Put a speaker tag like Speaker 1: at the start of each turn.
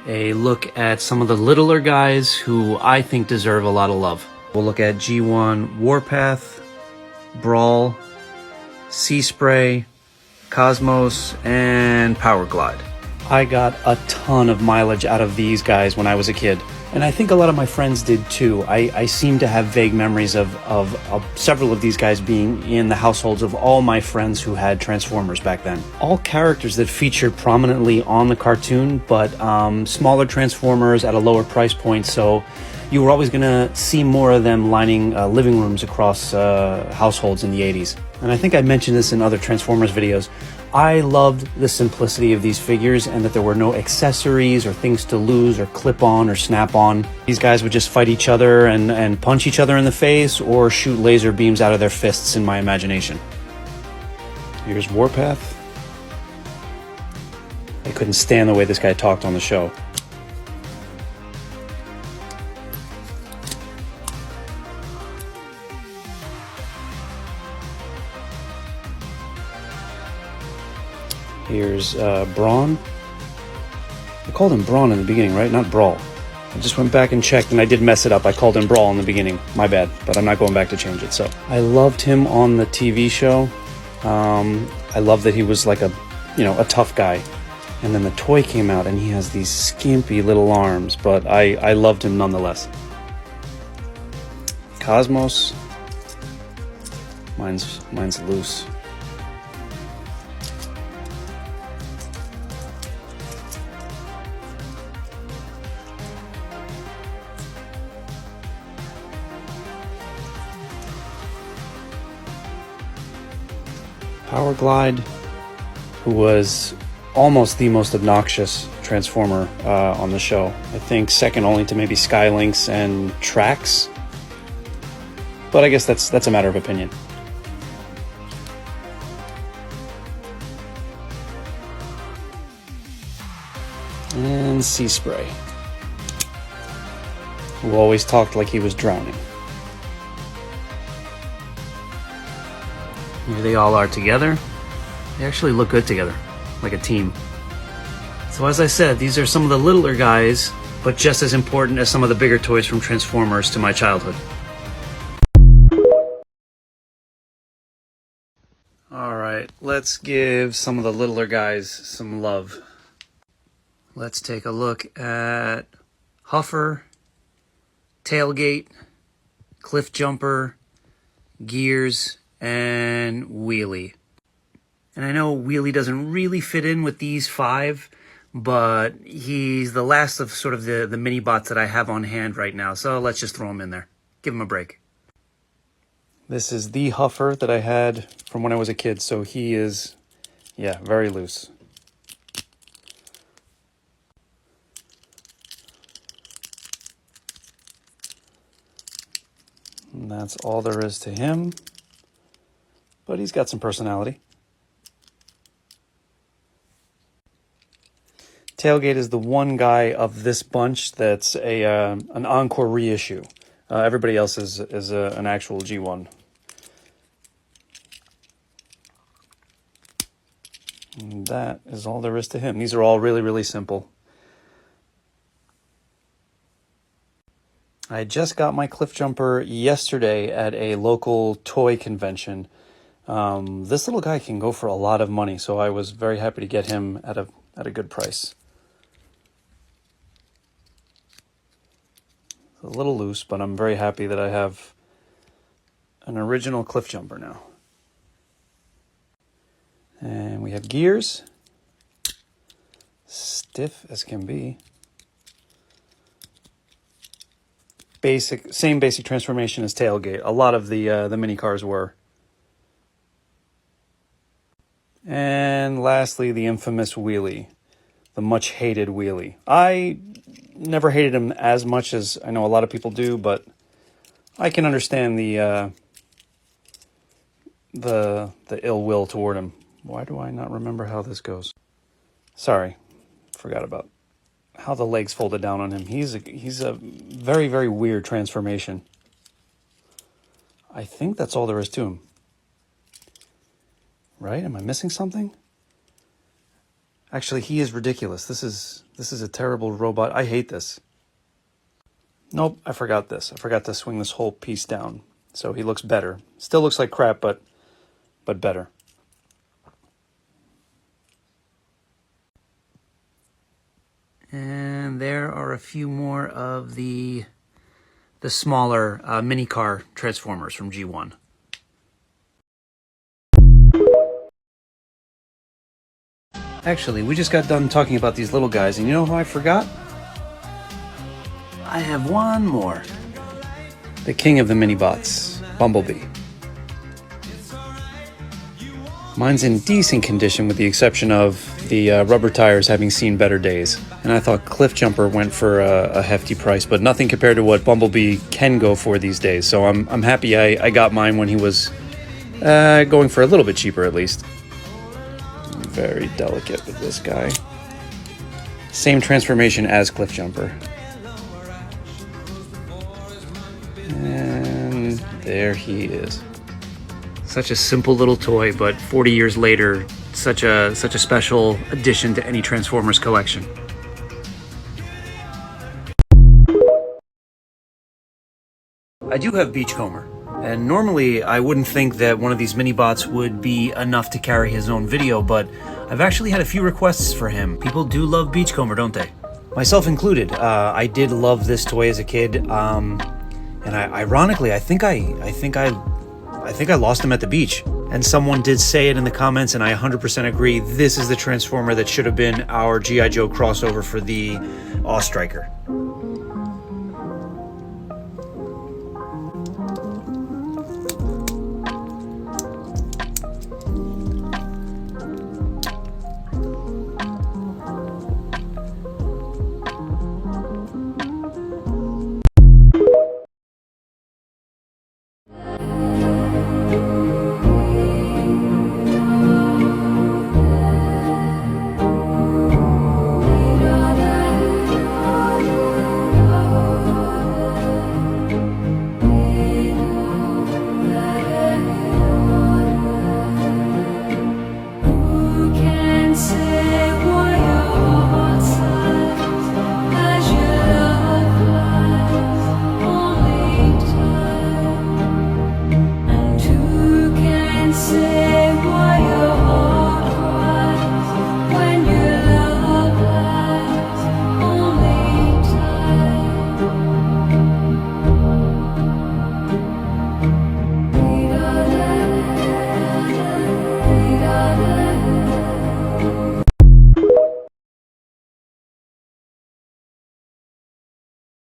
Speaker 1: a look at some of the littler guys who I think deserve a lot of love. We'll look at G1 Warpath, Brawl, Sea Spray, Cosmos, and Power Glide. I got a ton of mileage out of these guys when I was a kid, and I think a lot of my friends did too. I seem to have vague memories of several of these guys being in the households of all my friends who had Transformers back then. All characters that featured prominently on the cartoon, but smaller Transformers at a lower price point, so you were always going to see more of them lining living rooms across households in the 80s. And I think I mentioned this in other Transformers videos. I loved the simplicity of these figures and that there were no accessories or things to lose or clip on or snap on. These guys would just fight each other and punch each other in the face or shoot laser beams out of their fists in my imagination. Here's Warpath. I couldn't stand the way this guy talked on the show. Here's Brawn. I called him Brawn in the beginning, right? Not Brawl. I just went back and checked, and I did mess it up. I called him Brawl in the beginning. My bad, but I'm not going back to change it. So I loved him on the TV show. I love that he was like a tough guy. And then the toy came out, and he has these skimpy little arms, but I loved him nonetheless. Cosmos. Mine's loose. Power Glide, who was almost the most obnoxious Transformer on the show. I think second only to maybe Skylynx and Trax. But I guess that's a matter of opinion. And Sea Spray, who always talked like he was drowning. Here they all are together. They actually look good together, like a team. So as I said, these are some of the littler guys, but just as important as some of the bigger toys from Transformers to my childhood. Alright, let's give some of the littler guys some love. Let's take a look at Huffer, Tailgate, Cliff Jumper, Gears, and Wheelie. And I know Wheelie doesn't really fit in with these five, but he's the last of sort of the Minibots that I have on hand right now, so let's just throw him in there. Give him a break. This is the Huffer that I had from when I was a kid, so he is, yeah, very loose. And that's all there is to him. But he's got some personality. Tailgate is the one guy of this bunch that's an encore reissue. Everybody else is an actual G1. And that is all there is to him. These are all really, really simple. I just got my Cliff Jumper yesterday at a local toy convention. This little guy can go for a lot of money, so I was very happy to get him at a good price. It's a little loose, but I'm very happy that I have an original Cliff Jumper now. And we have Gears. Stiff as can be. Same basic transformation as Tailgate. A lot of the mini cars were. And lastly, the infamous Wheelie, the much hated Wheelie. I never hated him as much as I know a lot of people do, but I can understand the ill will toward him. Why do I not remember how this goes? Sorry, forgot about how the legs folded down on him. He's a very, very weird transformation. I think that's all there is to him. Right? Am I missing something? Actually, he is ridiculous. This is a terrible robot. I hate this. Nope, I forgot this. I forgot to swing this whole piece down. So he looks better. Still looks like crap, but better. And there are a few more of the smaller mini car Transformers from G1. Actually, we just got done talking about these little guys, and you know who I forgot? I have one more. The king of the Minibots, Bumblebee. Mine's in decent condition with the exception of the rubber tires having seen better days. And I thought Cliffjumper went for a hefty price, but nothing compared to what Bumblebee can go for these days. So I'm happy I got mine when he was going for a little bit cheaper at least. Very delicate with this guy. Same transformation as Cliffjumper. And there he is. Such a simple little toy, but 40 years later, such a special addition to any Transformers collection. I do have Beachcomr, and normally I wouldn't think that one of these Minibots would be enough to carry his own video, but I've actually had a few requests for him. People do love Beachcomr, don't they? Myself included. I did love this toy as a kid, and ironically, I think I lost him at the beach. And someone did say it in the comments, and I 100% agree. This is the Transformer that should have been our G.I. Joe crossover for the Awe Striker.